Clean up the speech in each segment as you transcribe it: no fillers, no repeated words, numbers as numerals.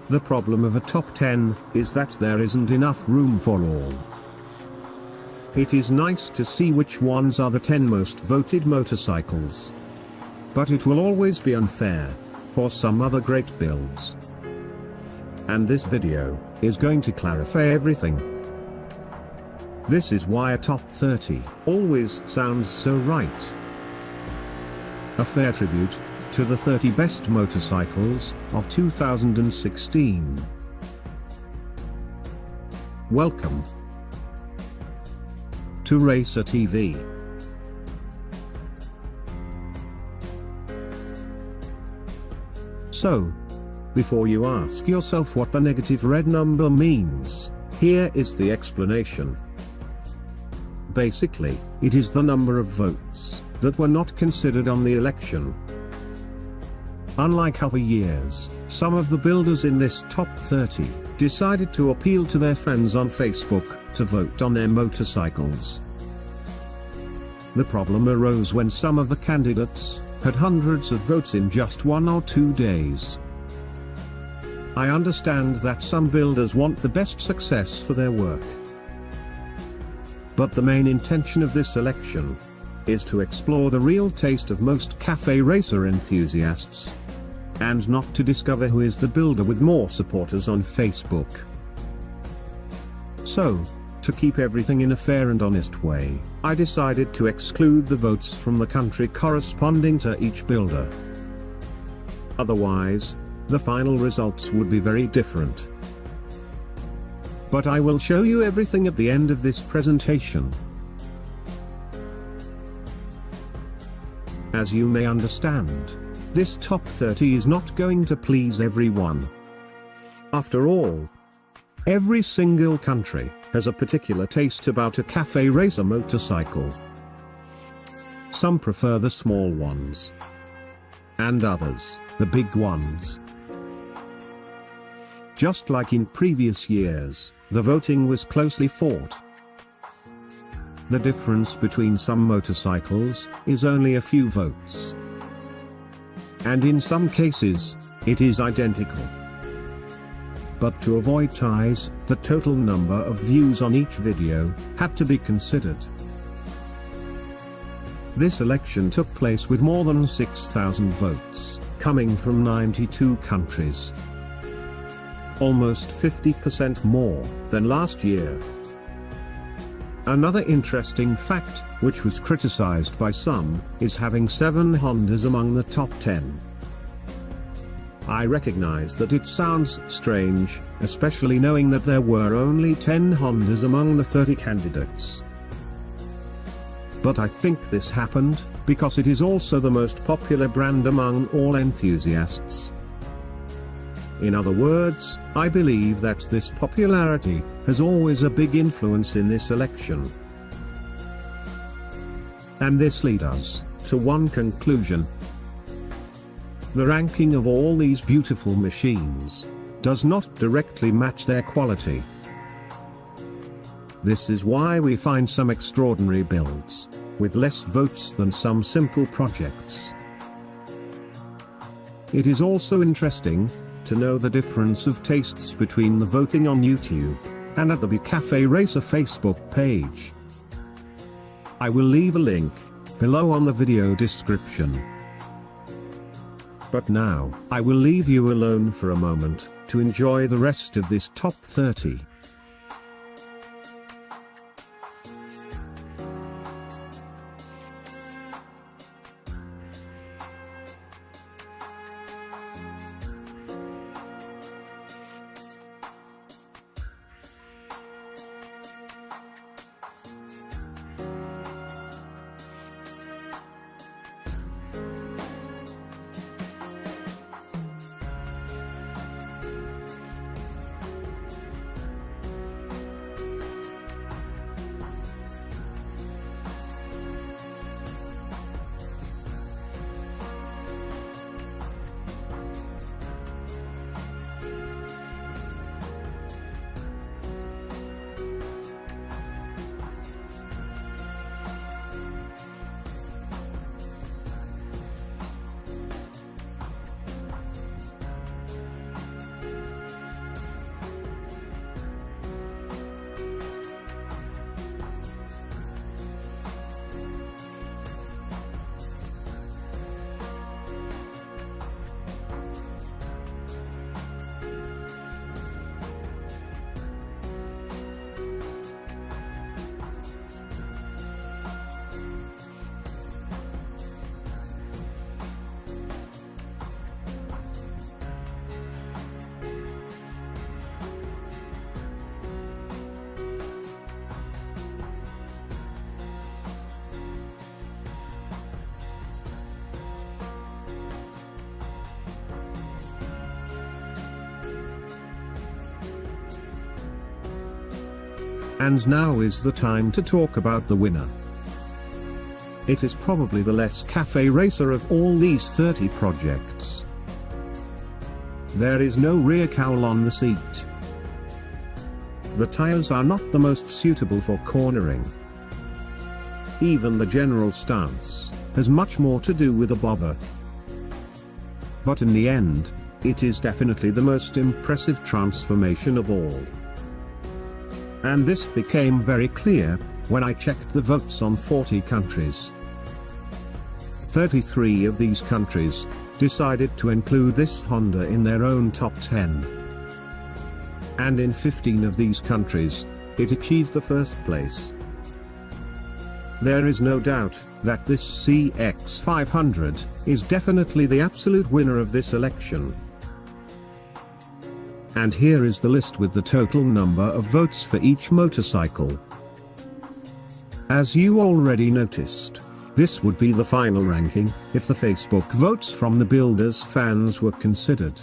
The problem of a top 10 is that there isn't enough room for all. It is nice to see which ones are the 10 most voted motorcycles. But it will always be unfair for some other great builds. And this video is going to clarify everything. This is why a top 30 always sounds so right. A fair tribute to the 30 best motorcycles of 2016. Welcome to Racer TV. So, before you ask yourself what the negative red number means, here is the explanation. Basically, it is the number of votes that were not considered on the election. Unlike other years, some of the builders in this top 30 decided to appeal to their friends on Facebook to vote on their motorcycles. The problem arose when some of the candidates had hundreds of votes in just 1 or 2 days. I understand that some builders want the best success for their work. But the main intention of this election is to explore the real taste of most cafe racer enthusiasts, and not to discover who is the builder with more supporters on Facebook. So, to keep everything in a fair and honest way, I decided to exclude the votes from the country corresponding to each builder. Otherwise, the final results would be very different. But I will show you everything at the end of this presentation. As you may understand, this top 30 is not going to please everyone. After all, every single country has a particular taste about a cafe racer motorcycle. Some prefer the small ones, and others, the big ones. Just like in previous years, the voting was closely fought. The difference between some motorcycles is only a few votes. And in some cases, it is identical. But to avoid ties, the total number of views on each video had to be considered. This election took place with more than 6,000 votes, coming from 92 countries. Almost 50% more than last year. Another interesting fact, which was criticized by some, is having 7 Hondas among the top 10. I recognize that it sounds strange, especially knowing that there were only 10 Hondas among the 30 candidates. But I think this happened because it is also the most popular brand among all enthusiasts. In other words, I believe that this popularity has always a big influence in this election. And this leads us to one conclusion. The ranking of all these beautiful machines does not directly match their quality. This is why we find some extraordinary builds with less votes than some simple projects. It is also interesting to know the difference of tastes between the voting on YouTube and at the Cafe Racer Facebook page. I will leave a link below on the video description. But now, I will leave you alone for a moment to enjoy the rest of this top 30. And now is the time to talk about the winner. It is probably the less cafe racer of all these 30 projects. There is no rear cowl on the seat. The tires are not the most suitable for cornering. Even the general stance has much more to do with the bother. But in the end, it is definitely the most impressive transformation of all. And this became very clear when I checked the votes on 40 countries. 33 of these countries decided to include this Honda in their own top 10. And in 15 of these countries, it achieved the first place. There is no doubt that this CX500 is definitely the absolute winner of this election. And here is the list with the total number of votes for each motorcycle. As you already noticed, this would be the final ranking if the Facebook votes from the builders' fans were considered.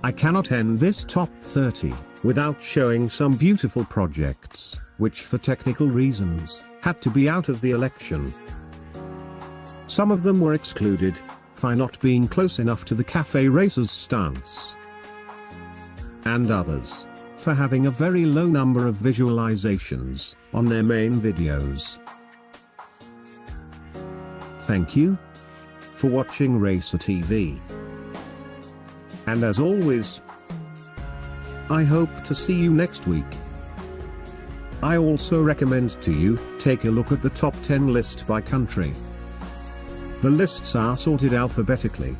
I cannot end this top 30 without showing some beautiful projects, which for technical reasons, had to be out of the election. Some of them were excluded, for not being close enough to the cafe racer's stance. And others, for having a very low number of visualizations on their main videos. Thank you for watching Racer TV. And as always, I hope to see you next week. I also recommend to you, take a look at the top 10 list by country. The lists are sorted alphabetically,